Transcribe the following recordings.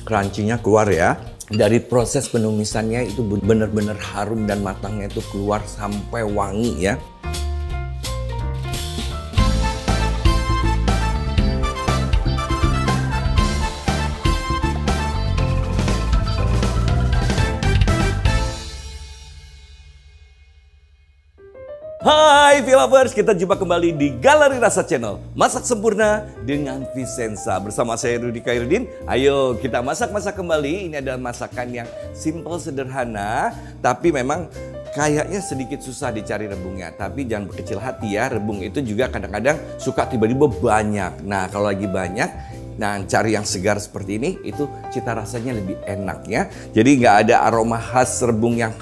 Crunchy-nya keluar ya. Dari proses penumisannya itu benar-benar harum dan matangnya itu keluar sampai wangi ya. Hai Villovers, kita jumpa kembali di Galeri Rasa Channel. Masak sempurna dengan Vicenza. Bersama saya Rudy Khairuddin. Ayo kita masak-masak kembali. Ini adalah masakan yang simple, sederhana. Tapi memang kayaknya sedikit susah dicari rebungnya. Tapi jangan berkecil hati ya. Rebung itu juga kadang-kadang suka tiba-tiba banyak. Nah kalau lagi banyak, nah cari yang segar seperti ini, itu cita rasanya lebih enak ya. Jadi nggak ada aroma khas rebung yang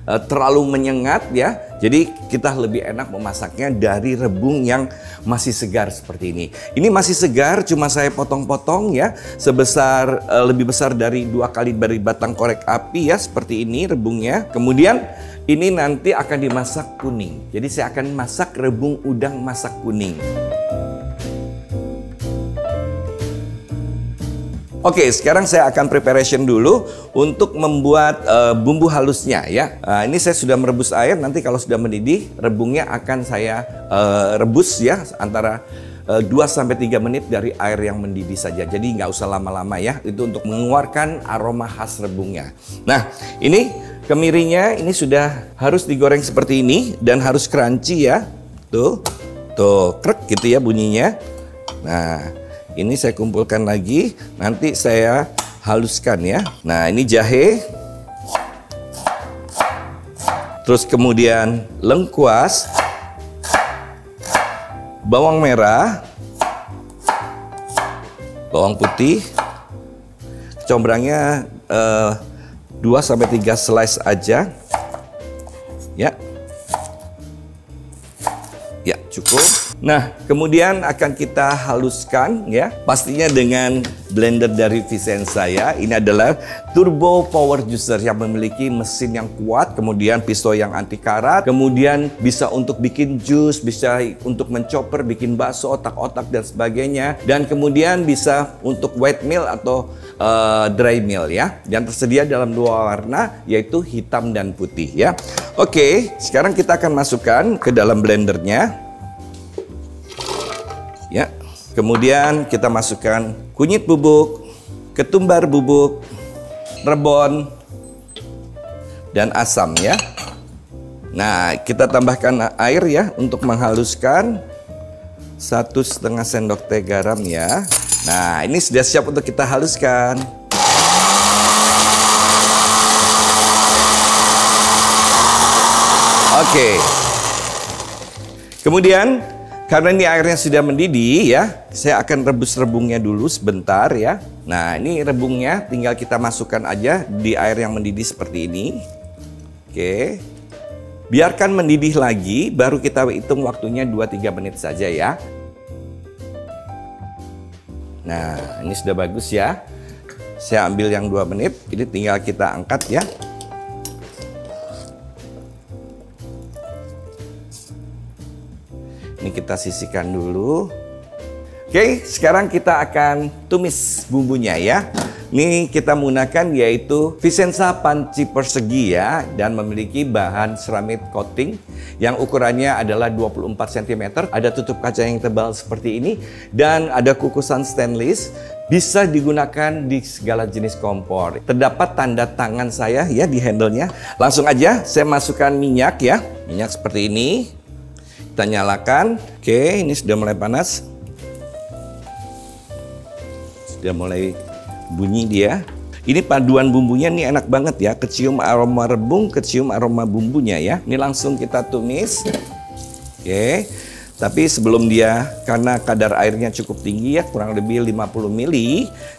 terlalu menyengat ya. Jadi kita lebih enak memasaknya dari rebung yang masih segar seperti ini. Ini masih segar, cuma saya potong-potong ya, sebesar lebih besar dari 2 kali dari batang korek api ya, seperti ini rebungnya. Kemudian ini nanti akan dimasak kuning. Jadi saya akan masak rebung udang masak kuning. Oke, sekarang saya akan preparation dulu untuk membuat bumbu halusnya ya. Ini saya sudah merebus air, nanti kalau sudah mendidih, rebungnya akan saya rebus ya antara 2-3 menit dari air yang mendidih saja. Jadi nggak usah lama-lama ya, itu untuk mengeluarkan aroma khas rebungnya. Nah, ini kemirinya ini sudah harus digoreng seperti ini dan harus crunchy ya. Tuh, krek gitu ya bunyinya. Nah, ini saya kumpulkan lagi, nanti saya haluskan ya. Nah ini jahe, terus kemudian lengkuas, bawang merah, bawang putih, combrangnya 2-3 slice aja, ya, ya cukup. Nah, kemudian akan kita haluskan ya, pastinya dengan blender dari Vicenza ya. Ini adalah turbo power juicer yang memiliki mesin yang kuat, kemudian pisau yang anti karat, kemudian bisa untuk bikin jus, bisa untuk menchopper, bikin bakso, otak-otak dan sebagainya, dan kemudian bisa untuk wet meal atau dry meal ya. Dan tersedia dalam 2 warna, yaitu hitam dan putih ya. Oke, sekarang kita akan masukkan ke dalam blendernya. Ya, kemudian kita masukkan kunyit bubuk, ketumbar bubuk, rebon, dan asam ya. Nah, kita tambahkan air ya untuk menghaluskan, 1,5 sendok teh garam ya. Nah, ini sudah siap untuk kita haluskan. Oke. Kemudian karena ini airnya sudah mendidih ya, saya akan rebus rebungnya dulu sebentar ya. Nah ini rebungnya tinggal kita masukkan aja di air yang mendidih seperti ini. Oke, biarkan mendidih lagi, baru kita hitung waktunya 2-3 menit saja ya. Nah ini sudah bagus ya. Saya ambil yang 2 menit, ini tinggal kita angkat ya. Ini kita sisihkan dulu. Oke, sekarang kita akan tumis bumbunya ya. Ini kita menggunakan yaitu Vicenza panci persegi ya, dan memiliki bahan ceramic coating yang ukurannya adalah 24 cm. Ada tutup kaca yang tebal seperti ini dan ada kukusan stainless. Bisa digunakan di segala jenis kompor. Terdapat tanda tangan saya ya di handle-nya. Langsung aja saya masukkan minyak ya. Minyak seperti ini. Kita nyalakan. Oke, ini sudah mulai panas. Sudah mulai bunyi dia. Ini paduan bumbunya nih enak banget ya. Kecium aroma rebung, kecium aroma bumbunya ya. Ini langsung kita tumis. Oke. Tapi sebelum dia, karena kadar airnya cukup tinggi ya, kurang lebih 50 ml,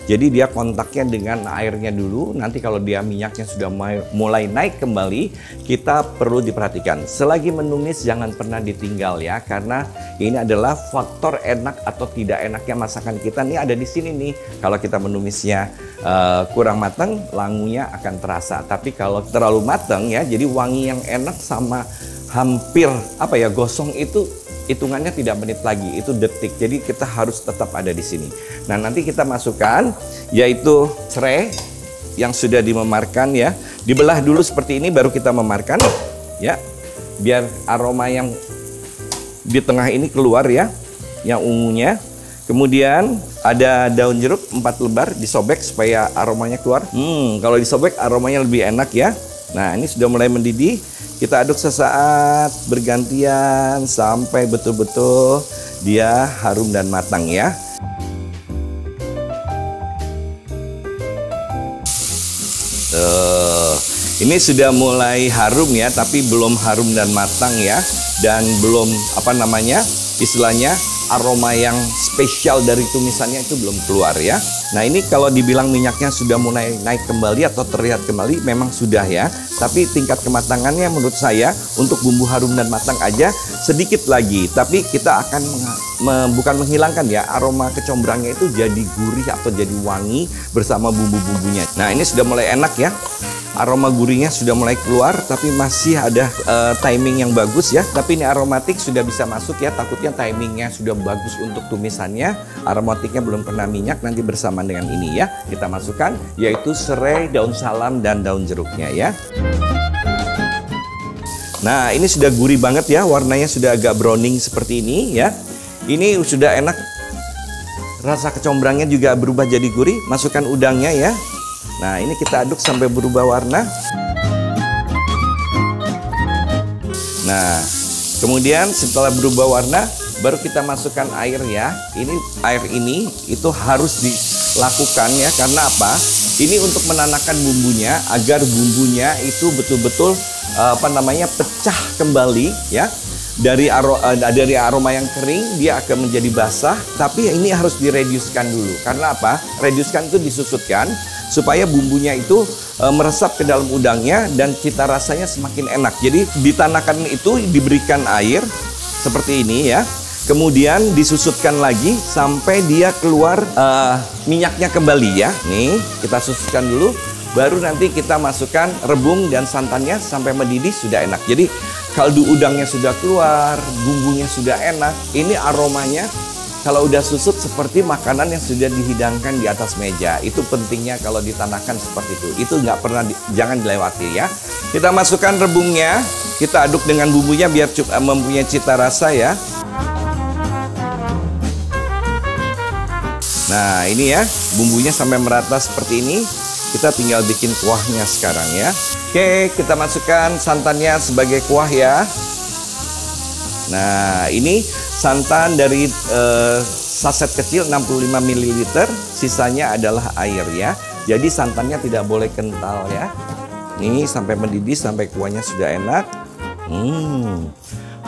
jadi dia kontaknya dengan airnya dulu. Nanti kalau dia minyaknya sudah mulai naik kembali, kita perlu diperhatikan. Selagi menumis jangan pernah ditinggal ya, karena ini adalah faktor enak atau tidak enaknya masakan kita nih ada di sini nih. Kalau kita menumisnya kurang matang, langunya akan terasa. Tapi kalau terlalu matang ya, jadi wangi yang enak sama hampir gosong itu hitungannya tidak menit lagi, itu detik. Jadi kita harus tetap ada di sini. Nah, nanti kita masukkan yaitu serai yang sudah dimemarkan ya. Dibelah dulu seperti ini baru kita memarkan ya. Biar aroma yang di tengah ini keluar ya, yang ungunya. Kemudian ada daun jeruk 4 lembar disobek supaya aromanya keluar. Kalau disobek aromanya lebih enak ya. Nah, ini sudah mulai mendidih. Kita aduk sesaat bergantian sampai betul-betul dia harum dan matang ya. Ini sudah mulai harum ya, tapi belum harum dan matang ya. Dan belum istilahnya aroma yang spesial dari tumisannya itu belum keluar ya. Nah, ini kalau dibilang minyaknya sudah mulai naik kembali atau terlihat kembali, memang sudah ya. Tapi tingkat kematangannya menurut saya untuk bumbu harum dan matang aja sedikit lagi. Tapi kita akan bukan menghilangkan ya, aroma kecombrangnya itu jadi gurih atau jadi wangi bersama bumbu-bumbunya. Nah, ini sudah mulai enak ya. Aroma gurihnya sudah mulai keluar, tapi masih ada timing yang bagus ya. Tapi ini aromatik sudah bisa masuk ya. Takutnya timingnya sudah bagus untuk tumisannya, aromatiknya belum kena minyak, nanti bersamaan dengan ini ya. Kita masukkan yaitu serai, daun salam, dan daun jeruknya ya. Nah, ini sudah gurih banget ya. Warnanya sudah agak browning seperti ini ya. Ini sudah enak. Rasa kecombrangnya juga berubah jadi gurih. Masukkan udangnya ya. Nah, ini kita aduk sampai berubah warna. Nah, kemudian setelah berubah warna, baru kita masukkan air ya. Air ini itu harus dilakukan ya. Karena apa? Ini untuk menanamkan bumbunya agar bumbunya itu betul-betul pecah kembali ya. Dari aroma yang kering dia akan menjadi basah, tapi ini harus direducekan dulu. Karena apa? Reducekan itu disusutkan supaya bumbunya itu meresap ke dalam udangnya dan cita rasanya semakin enak. Jadi ditanamkan itu diberikan air seperti ini ya. Kemudian disusutkan lagi sampai dia keluar minyaknya kembali ya. Nih, kita susutkan dulu. Baru nanti kita masukkan rebung dan santannya sampai mendidih sudah enak. Jadi kaldu udangnya sudah keluar, bumbunya sudah enak. Ini aromanya kalau udah susut seperti makanan yang sudah dihidangkan di atas meja. Itu pentingnya kalau ditanamkan seperti itu. Itu nggak pernah, jangan dilewati ya. Kita masukkan rebungnya, kita aduk dengan bumbunya biar mempunyai cita rasa ya. Nah, ini ya, bumbunya sampai merata seperti ini. Kita tinggal bikin kuahnya sekarang ya. Oke, kita masukkan santannya sebagai kuah ya. Nah, ini santan dari saset kecil 65 ml, sisanya adalah air ya. Jadi santannya tidak boleh kental ya. Ini sampai mendidih, sampai kuahnya sudah enak.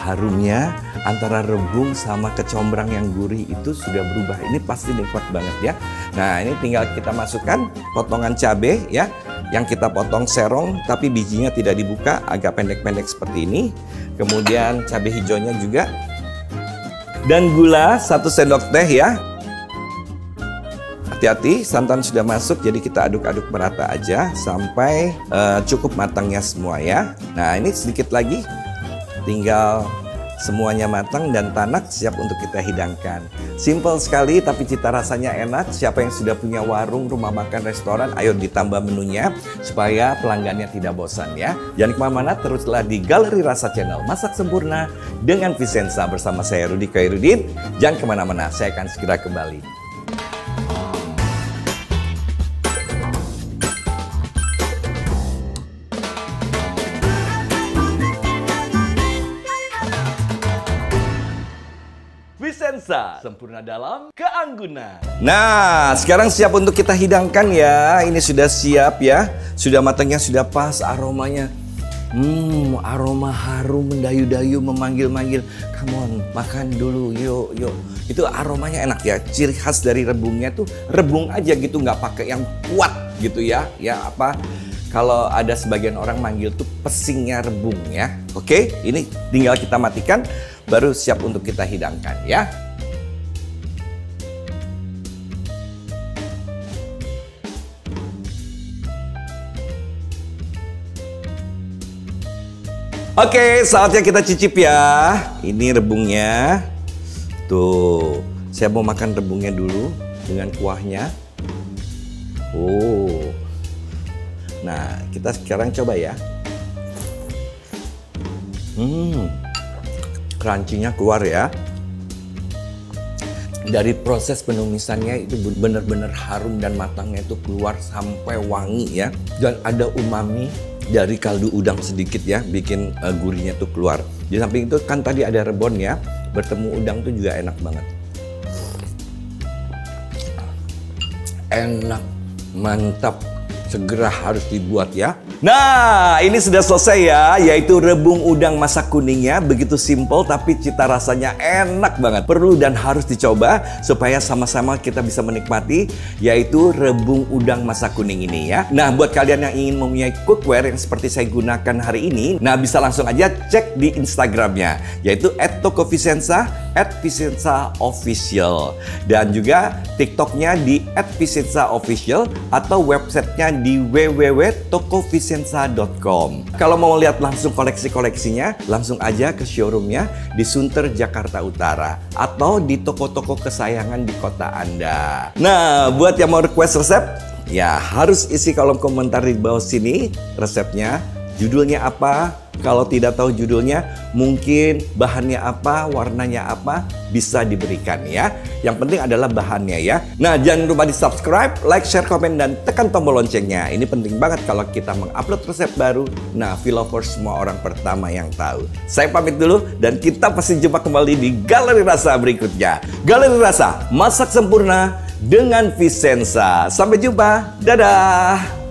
Harumnya antara rebung sama kecombrang yang gurih itu sudah berubah. Ini pasti nikmat banget ya. Nah, ini tinggal kita masukkan potongan cabai ya, yang kita potong serong tapi bijinya tidak dibuka, agak pendek-pendek seperti ini. Kemudian cabai hijaunya juga. Dan gula 1 sendok teh ya. Hati-hati, santan sudah masuk, jadi kita aduk-aduk merata aja sampai cukup matangnya semua ya. Nah, ini sedikit lagi. Tinggal semuanya matang dan tanak, siap untuk kita hidangkan. Simple sekali tapi cita rasanya enak. Siapa yang sudah punya warung, rumah makan, restoran, ayo ditambah menunya supaya pelanggannya tidak bosan ya. Jangan kemana-mana, teruslah di Galeri Rasa Channel. Masak sempurna dengan Vicenza bersama saya Rudy Khairuddin. Jangan kemana-mana, saya akan segera kembali. Vicenza, sempurna dalam keanggunan. Nah, sekarang siap untuk kita hidangkan ya. Ini sudah siap ya. Sudah matangnya sudah pas, aromanya. Aroma harum mendayu-dayu, memanggil-manggil. Come on, makan dulu, yuk, yuk. Itu aromanya enak ya. Ciri khas dari rebungnya tuh rebung aja gitu, nggak pakai yang kuat gitu ya. Ya apa? Kalau ada sebagian orang manggil tuh pesingnya rebung ya. Oke, ini tinggal kita matikan. Baru siap untuk kita hidangkan ya. Oke, saatnya kita cicip ya. Ini rebungnya. Tuh, saya mau makan rebungnya dulu dengan kuahnya. Oh. Nah, kita sekarang coba ya. Crunchy-nya keluar ya. Dari proses penumisannya itu benar-benar harum dan matangnya itu keluar sampai wangi ya. Dan ada umami dari kaldu udang sedikit ya, bikin gurihnya tuh keluar. Di samping itu kan tadi ada rebon ya, bertemu udang tuh juga enak banget. Enak, mantap. Segera harus dibuat ya. Nah, ini sudah selesai ya, yaitu rebung udang masak kuningnya. Begitu simple tapi cita rasanya enak banget. Perlu dan harus dicoba supaya sama-sama kita bisa menikmati, yaitu rebung udang masak kuning ini ya. Nah, buat kalian yang ingin mempunyai cookware yang seperti saya gunakan hari ini, nah bisa langsung aja cek di Instagramnya, yaitu @tokovicenza, @vicenzaofficial, dan juga TikToknya di @vicenzaofficial atau websitenya di www.tokovicenza.com. Kalau mau lihat langsung koleksi-koleksinya, langsung aja ke showroomnya di Sunter, Jakarta Utara, atau di toko-toko kesayangan di kota Anda. Nah, buat yang mau request resep, ya harus isi kolom komentar di bawah sini resepnya, judulnya apa. Kalau tidak tahu judulnya, mungkin bahannya apa, warnanya apa, bisa diberikan ya. Yang penting adalah bahannya ya. Nah, jangan lupa di subscribe, like, share, komen, dan tekan tombol loncengnya. Ini penting banget kalau kita mengupload resep baru. Nah, Vlovers semua orang pertama yang tahu. Saya pamit dulu dan kita pasti jumpa kembali di Galeri Rasa berikutnya. Galeri Rasa, masak sempurna dengan Vicenza. Sampai jumpa, dadah!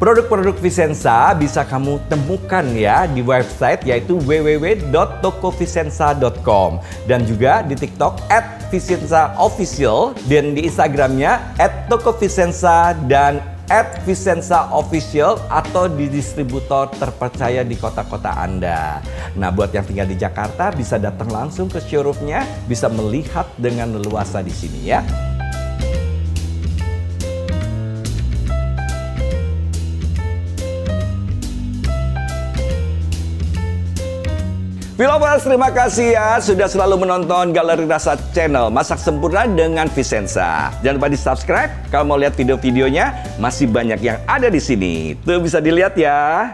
Produk-produk Vicenza bisa kamu temukan ya di website yaitu www.tokovicenza.com, dan juga di TikTok @vicenzaofficial, dan di Instagramnya @tokovicenza dan @vicenzaofficial, atau di distributor terpercaya di kota-kota Anda. Nah, buat yang tinggal di Jakarta bisa datang langsung ke showroomnya, bisa melihat dengan leluasa di sini ya. Vlovers, terima kasih ya sudah selalu menonton Galeri Rasa Channel Masak Sempurna dengan Vicenza. Jangan lupa di subscribe. Kalau mau lihat video-videonya, masih banyak yang ada di sini. Tuh bisa dilihat ya.